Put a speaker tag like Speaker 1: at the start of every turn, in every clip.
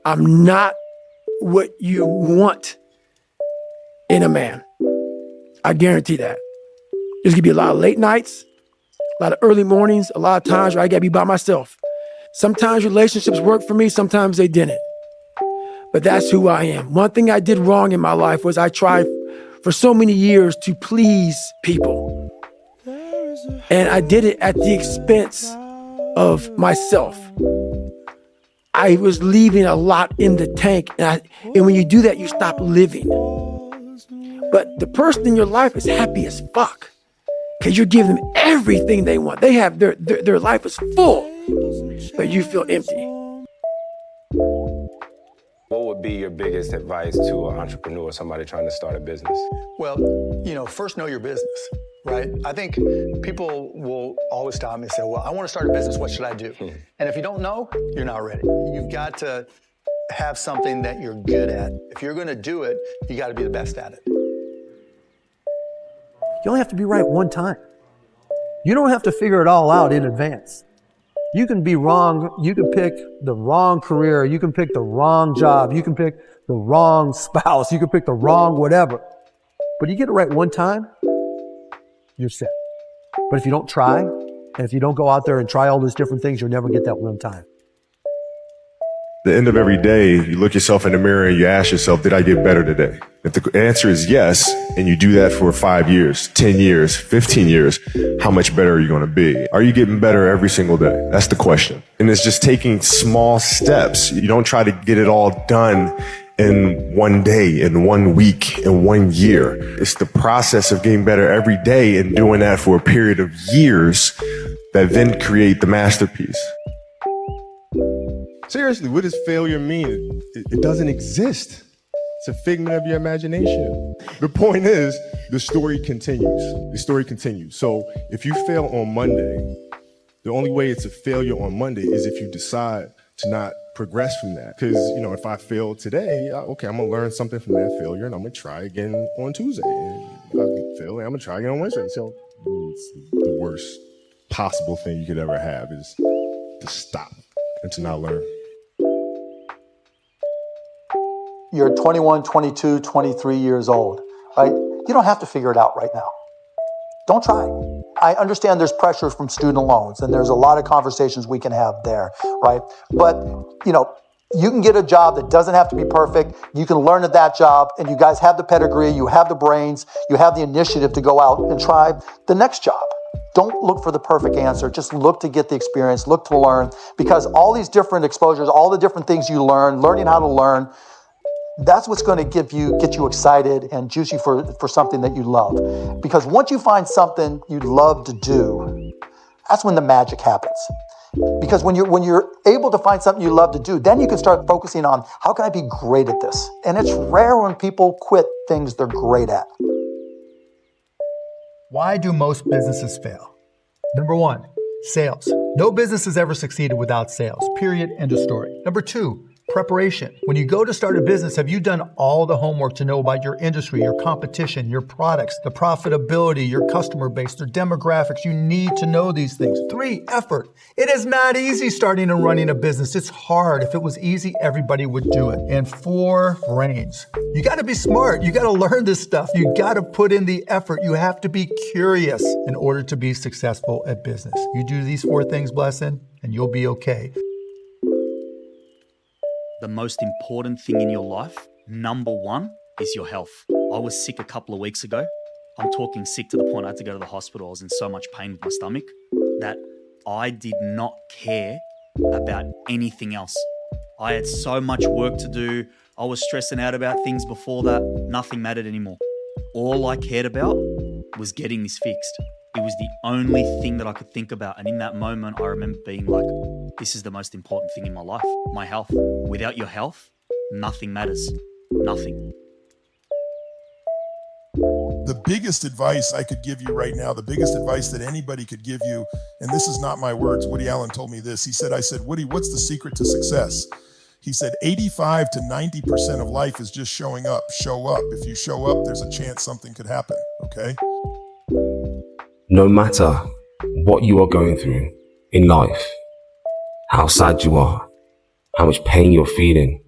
Speaker 1: I'm not what you want in a man. I guarantee that. There's gonna be a lot of late nights, a lot of early mornings, a lot of times where I gotta be by myself. Sometimes relationships work for me, sometimes they didn't. But that's who I am. One thing I did wrong in my life was I tried for so many years to please people. And I did it at the expense of myself. I was leaving a lot in the tank. And when you do that, you stop living. But the person in your life is happy as fuck because you're giving them everything they want. They have their life is full, but you feel empty.
Speaker 2: What would be your biggest advice to an entrepreneur, somebody trying to start a business?
Speaker 3: Well, first know your business, right? I think people will always stop me and say, well, I want to start a business. What should I do? And if you don't know, you're not ready. You've got to have something that you're good at. If you're going to do it, you got to be the best at it.
Speaker 4: You only have to be right one time. You don't have to figure it all out in advance. You can be wrong. You can pick the wrong career. You can pick the wrong job. You can pick the wrong spouse. You can pick the wrong whatever. But you get it right one time, you're set. But if you don't try, and if you don't go out there and try all those different things, you'll never get that one time.
Speaker 5: At the end of every day, you look yourself in the mirror and you ask yourself, did I get better today? If the answer is yes, and you do that for 5 years, 10 years, 15 years, how much better are you going to be? Are you getting better every single day? That's the question. And it's just taking small steps. You don't try to get it all done in one day, in 1 week, in 1 year. It's the process of getting better every day and doing that for a period of years that then create the masterpiece. Seriously, what does failure mean? It doesn't exist. It's a figment of your imagination. The point is, the story continues. The story continues. So if you fail on Monday, the only way it's a failure on Monday is if you decide to not progress from that. Because, if I fail today, okay, I'm going to learn something from that failure and I'm going to try again on Tuesday. And if I fail, I'm going to try again on Wednesday. So it's the worst possible thing you could ever have is to stop and to not learn.
Speaker 3: You're 21, 22, 23 years old, right? You don't have to figure it out right now. Don't try. I understand there's pressure from student loans and there's a lot of conversations we can have there, right? But, you can get a job that doesn't have to be perfect. You can learn at that job and you guys have the pedigree, you have the brains, you have the initiative to go out and try the next job. Don't look for the perfect answer. Just look to get the experience, look to learn, because all these different exposures, all the different things you learn, learning how to learn, that's what's going to get you excited and juicy for something that you love. Because once you find something you love to do, that's when the magic happens. Because when you're able to find something you love to do, then you can start focusing on how can I be great at this? And it's rare when people quit things they're great at.
Speaker 6: Why do most businesses fail? Number one, sales. No business has ever succeeded without sales, period, end of story. Number two, preparation. When you go to start a business, have you done all the homework to know about your industry, your competition, your products, the profitability, your customer base, their demographics? You need to know these things. Three, effort. It is not easy starting and running a business. It's hard. If it was easy, everybody would do it. And four, brains. You got to be smart. You got to learn this stuff. You got to put in the effort. You have to be curious in order to be successful at business. You do these four things, Blessing, and you'll be okay.
Speaker 7: The most important thing in your life, number one, is your health. I was sick a couple of weeks ago. I'm talking sick to the point I had to go to the hospital. I was in so much pain with my stomach that I did not care about anything else. I had so much work to do. I was stressing out about things before that. Nothing mattered anymore. All I cared about was getting this fixed. It was the only thing that I could think about. And in that moment, I remember being like, this is the most important thing in my life, my health. Without your health, nothing matters. Nothing.
Speaker 8: The biggest advice I could give you right now, the biggest advice that anybody could give you, and this is not my words, Woody Allen told me this. I said, Woody, what's the secret to success? He said, 85 to 90% of life is just showing up. Show up. If you show up, there's a chance something could happen, okay?
Speaker 9: No matter what you are going through in life, how sad you are, how much pain you're feeling,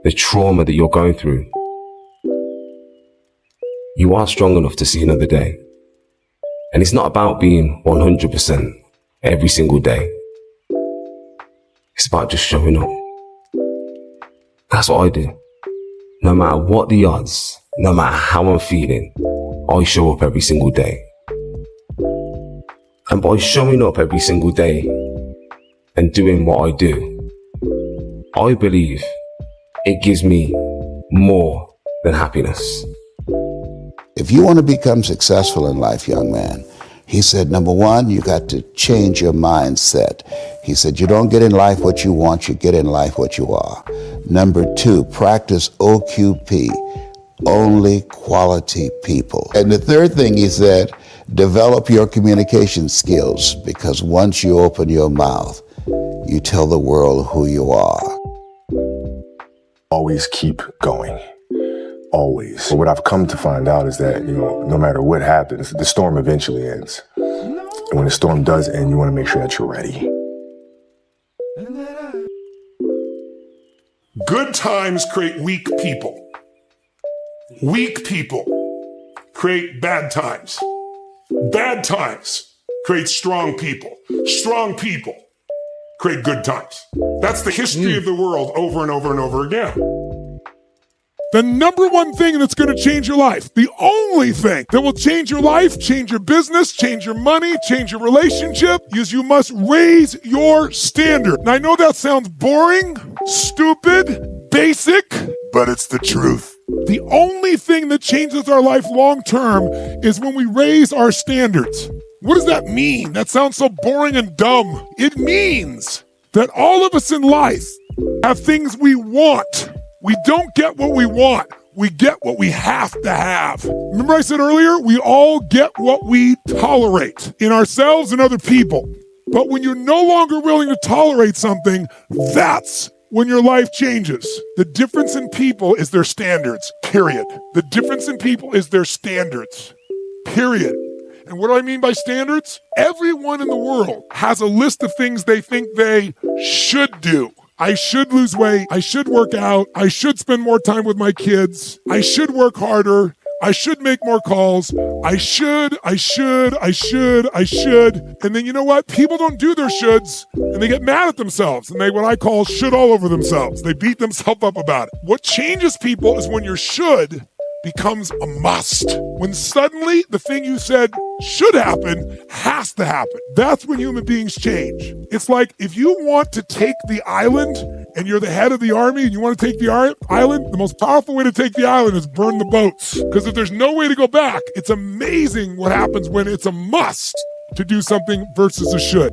Speaker 9: the trauma that you're going through, you are strong enough to see another day. And it's not about being 100% every single day. It's about just showing up. That's what I do. No matter what the odds, no matter how I'm feeling, I show up every single day. And by showing up every single day and doing what I do, I believe it gives me more than happiness.
Speaker 10: If you want to become successful in life, young man, he said, number one, you got to change your mindset. He said, you don't get in life what you want, you get in life what you are. Number two, practice OQP, only quality people. And the third thing he said, develop your communication skills, because once you open your mouth, you tell the world who you are.
Speaker 11: Always keep going. Always. But what I've come to find out is that, no matter what happens, the storm eventually ends. And when the storm does end, you want to make sure that you're ready.
Speaker 8: Good times create weak people. Weak people create bad times. Bad times create strong people. Strong people create good times. That's the history of the world over and over and over again. The number one thing that's going to change your life, the only thing that will change your life, change your business, change your money, change your relationship, is you must raise your standard. And I know that sounds boring, stupid, basic, but it's the truth. The only thing that changes our life long term is when we raise our standards. What does that mean? That sounds so boring and dumb. It means that all of us in life have things we want. We don't get what we want. We get what we have to have. Remember I said earlier, we all get what we tolerate in ourselves and other people. But when you're no longer willing to tolerate something, that's when your life changes. The difference in people is their standards, period. The difference in people is their standards, period. And what do I mean by standards? Everyone in the world has a list of things they think they should do. I should lose weight. I should work out. I should spend more time with my kids. I should work harder. I should make more calls. I should. And then you know what? People don't do their shoulds and they get mad at themselves and they what I call should all over themselves. They beat themselves up about it. What changes people is when your should becomes a must. When suddenly the thing you said should happen has to happen. That's when human beings change. It's like if you want to take the island and you're the head of the army and you want to take the island, the most powerful way to take the island is burn the boats. Because if there's no way to go back, it's amazing what happens when it's a must to do something versus a should.